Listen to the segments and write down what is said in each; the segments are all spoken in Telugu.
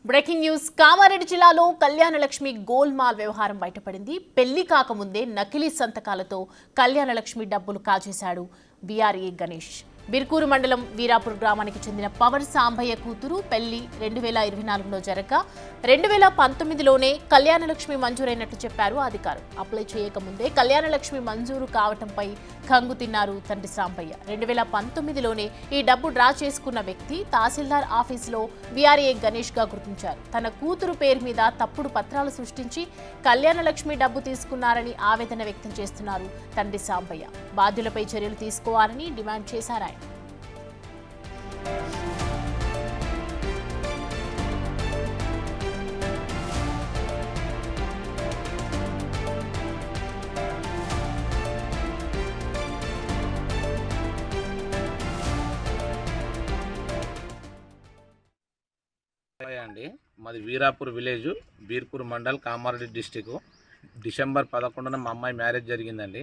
బ్రేకింగ్ న్యూస్ కామారెడ్డి జిల్లాలో కళ్యాణలక్ష్మి గోల్మాల్ వ్యవహారం బయటపడింది. పెళ్లి కాకముందే నకిలీ సంతకాలతో కళ్యాణలక్ష్మి డబ్బులు కాజేశాడు బీఆర్ఏ గణేష్. బిర్కూరు మండలం వీరాపూర్ గ్రామానికి చెందిన పవర్ సాంబయ్య కూతురు పెళ్లి 2024లో జరగగా 2019లోనే కళ్యాణలక్ష్మి మంజూరైనట్లు చెప్పారు అధికారులు. అప్లై చేయకముందే కళ్యాణలక్ష్మి మంజూరు కావటంపై కంగు తిన్నారు తండ్రి సాంబయ్య. 2019లోనే ఈ డబ్బు డ్రా చేసుకున్న వ్యక్తి తహసీల్దార్ ఆఫీసులో బీఆర్ఏ గణేష్ గా గుర్తించారు. తన కూతురు పేరు మీద తప్పుడు పత్రాలు సృష్టించి కళ్యాణలక్ష్మి డబ్బు తీసుకున్నారని ఆవేదన వ్యక్తం చేస్తున్నారు తండ్రి సాంబయ్య. బాధ్యులపై చర్యలు తీసుకోవాలని డిమాండ్ చేశారు ఆయన. అండి మాది Veerapur village, Birpur mandal, Kamareddy district. December 11న మా అమ్మాయి మ్యారేజ్ జరిగిందండి.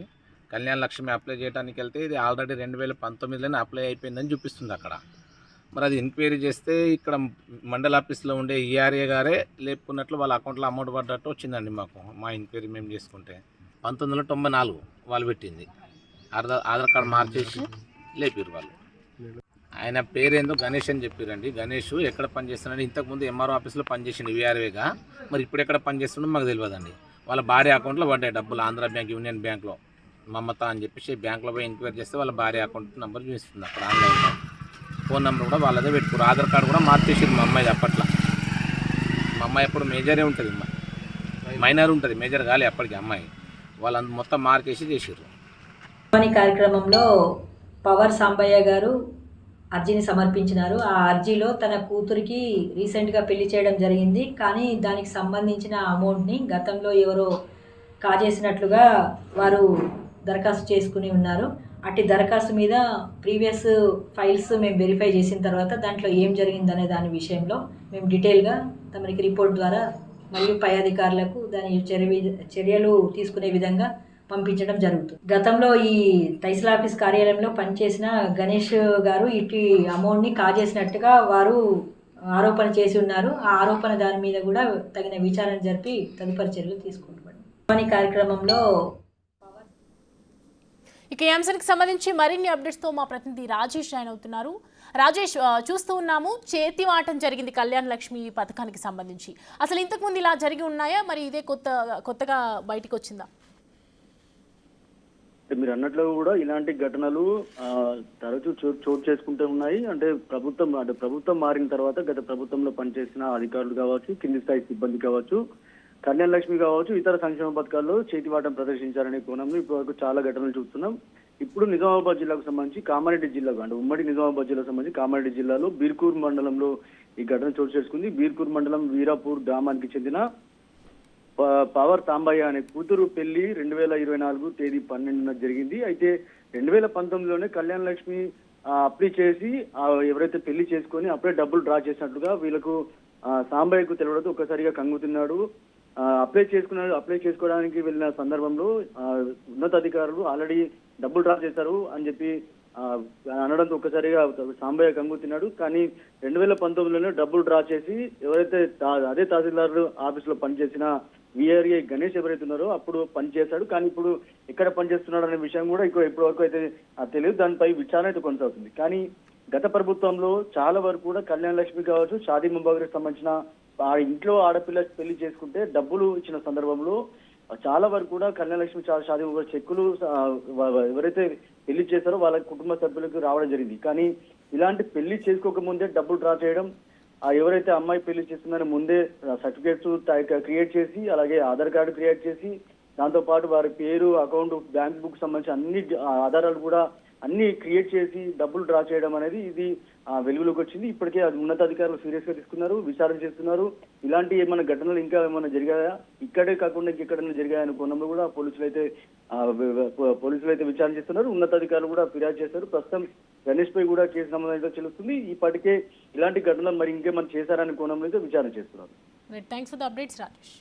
కళ్యాణ లక్ష్మి అప్లై చేయడానికి వెళ్తే ఇది ఆల్రెడీ 2019లోనే అప్లై అయిపోయిందని చూపిస్తుంది అక్కడ. మరి అది ఎంక్వైరీ చేస్తే ఇక్కడ మండల్ ఆఫీస్లో ఉండే ఈఆర్ఏ గారే లేపుకున్నట్లు వాళ్ళ అకౌంట్లో అమౌంట్ పడ్డట్టు వచ్చిందండి మాకు. మా ఎంక్వైరీ మేము చేసుకుంటే 1994 వాళ్ళు పెట్టింది. ఆధార్ కార్డు మార్చేసి లేపారు వాళ్ళు. ఆయన పేరేందో గణేష్ అని చెప్పారండి. గణేష్ ఎక్కడ పనిచేస్తున్నాడు, ఇంతకుముందు ఎంఆర్ఓ ఆఫీస్లో పనిచేసిండు వీఆర్ఏగా. మరి ఇప్పుడు ఎక్కడ పనిచేస్తుండో మాకు తెలియదండి. వాళ్ళ భార్య అకౌంట్లో పడ్డాయి డబ్బులు. ఆంధ్ర బ్యాంక్, యూనియన్ బ్యాంక్లో మమత అని చెప్పేసి బ్యాంక్లో పోయి ఎంక్వైరీ చేస్తే వాళ్ళ భార్య అకౌంట్ నెంబర్ చూపిస్తుంది అక్కడ ఆన్లైన్లో. ఫోన్ నెంబర్ కూడా వాళ్ళదే పెట్టుకోరు. ఆధార్ కార్డు కూడా మార్చేసింది మా అమ్మాయి అప్పట్లో. మా అమ్మాయి ఎప్పుడు మేజరే ఉంటుంది, మైనర్ ఉంటుంది, మేజర్ కాలే అప్పటికి అమ్మాయి. వాళ్ళందు మొత్తం మార్చేసి చేసారు. కార్యక్రమంలో పవర్ సాంబయ్య గారు అర్జీని సమర్పించినారు. ఆ అర్జీలో తన కూతురికి రీసెంట్గా పెళ్లి చేయడం జరిగింది, కానీ దానికి సంబంధించిన అమౌంట్ని గతంలో ఎవరో కాజేసినట్లుగా వారు దరఖాస్తు చేసుకుని ఉన్నారు. అట్టి దరఖాస్తు మీద ప్రీవియస్ ఫైల్స్ మేము వెరిఫై చేసిన తర్వాత దాంట్లో ఏం జరిగిందనే దాని విషయంలో మేము డీటెయిల్గా తమరికి రిపోర్ట్ ద్వారా మరియు పై అధికారులకు దాని చర్యలు తీసుకునే విధంగా పంపించడం జరుగుతుంది. గతంలో ఈ తహసీల్ ఆఫీస్ కార్యాలయంలో పనిచేసిన గణేష్ గారు ఇటు అమౌంట్ని కాజేసినట్టుగా వారు ఆరోపణ చేసి ఉన్నారు. ఆ ఆరోపణ దాని మీద కూడా తగిన విచారణ జరిపి తదుపరి చర్యలు తీసుకుంటున్నాం. ఈ కార్యక్రమంలో ఇక ఈ అంశానికి సంబంధించి మరిన్ని అప్డేట్స్తో మా ప్రతినిధి రాజేష్ జాయిన్ అవుతున్నారు. రాజేష్, చూస్తూ ఉన్నాము చేతివాటం జరిగింది కళ్యాణ లక్ష్మి పథకానికి సంబంధించి. అసలు ఇంతకుముందు ఇలా జరిగి ఉన్నాయా, మరి ఇదే కొత్తగా బయటకు వచ్చిందా? మీరు అన్నట్లు కూడా ఇలాంటి ఘటనలు తరచూ చోటు చేసుకుంటూ ఉన్నాయి. అంటే ప్రభుత్వం మారిన తర్వాత గత ప్రభుత్వంలో పనిచేసిన అధికారులు కావచ్చు, కింది స్థాయి సిబ్బంది కావచ్చు, కళ్యాణ లక్ష్మి కావచ్చు, ఇతర సంక్షేమ పథకాల్లో చేతివాటం ప్రదర్శించారనే కోణంలో ఇప్పటివరకు చాలా ఘటనలు చూస్తున్నాం. ఇప్పుడు నిజామాబాద్ జిల్లాకు సంబంధించి కామారెడ్డి జిల్లాకు, అంటే ఉమ్మడి నిజామాబాద్ జిల్లాకు సంబంధించి కామారెడ్డి జిల్లాలో బీర్కూర్ మండలంలో ఈ ఘటన చోటు చేసుకుంది. బీర్కూర్ మండలం వీరాపూర్ గ్రామానికి చెందిన పవర్ సాంబయ్య అనే కూతురు పెళ్లి 2024 తేదీ 12న జరిగింది. అయితే 2019లోనే కళ్యాణ లక్ష్మి అప్లై చేసి ఎవరైతే పెళ్లి చేసుకొని అప్పుడే డబ్బులు డ్రా చేసినట్లుగా వీళ్ళకు సాంబయ్యకు తెలియదు. ఒక్కసారిగా కంగుతున్నాడు. అప్లై చేసుకోవడానికి వెళ్ళిన సందర్భంలో ఉన్నతాధికారులు ఆల్రెడీ డబ్బులు డ్రా చేశారు అని చెప్పి అనడంతో ఒక్కసారిగా సాంబయ్య కంగుతున్నాడు. కానీ 2019లోనే డబ్బులు డ్రా చేసి ఎవరైతే అదే తహసీల్దార్ ఆఫీసులో పనిచేసిన వీఆర్ఏ గణేష్ ఎవరైతే ఉన్నారో అప్పుడు పనిచేశాడు. కానీ ఇప్పుడు ఎక్కడ పనిచేస్తున్నాడు అనే విషయం కూడా ఇప్పటి వరకు అయితే తెలియదు. దానిపై విచారణ అయితే కొనసాగుతుంది. కానీ గత ప్రభుత్వంలో చాలా వరకు కూడా కళ్యాణ లక్ష్మి కావచ్చు, షాదీ ముబారక్ సంబంధించిన ఇంట్లో ఆడపిల్ల పెళ్లి చేసుకుంటే డబ్బులు ఇచ్చిన సందర్భంలో చాలా వరకు కూడా కళ్యాణ లక్ష్మి షాదీ ముబారక్ చెక్కులు ఎవరైతే పెళ్లి చేశారో వాళ్ళ కుటుంబ సభ్యులకు రావడం జరిగింది. కానీ ఇలాంటి పెళ్లి చేసుకోకముందే డబ్బులు డ్రా చేయడం, ఎవరైతే అమ్మాయి పెళ్లి చేస్తుందని ముందే సర్టిఫికేట్స్ క్రియేట్ చేసి, అలాగే ఆధార్ కార్డు క్రియేట్ చేసి, దాంతో పాటు వారి పేరు, అకౌంట్, బ్యాంక్ బుక్ సంబంధించి అన్ని ఆధారాలు కూడా అన్ని క్రియేట్ చేసి డబ్బులు డ్రా చేయడం అనేది ఇది వెలుగులోకి వచ్చింది. ఇప్పటికే అది ఉన్నతాధికారులు సీరియస్ గా తీసుకున్నారు, విచారణ చేస్తున్నారు. ఇలాంటి ఏమైనా ఘటనలు ఇంకా ఏమైనా జరిగాయా, ఇక్కడే కాకుండా ఇంకెక్కడైనా జరిగాయని కోణంలో కూడా పోలీసులు అయితే విచారణ చేస్తున్నారు. ఉన్నతాధికారులు కూడా ఫిర్యాదు చేస్తారు. ప్రస్తుతం గణేష్ పై కూడా కేసు నమోదైతే తెలుస్తుంది. ఇప్పటికే ఇలాంటి ఘటనలు మరి ఇంకేమైనా చేశారని కోణంలో అయితే విచారణ చేస్తున్నారు. Thanks for the updates Rajesh.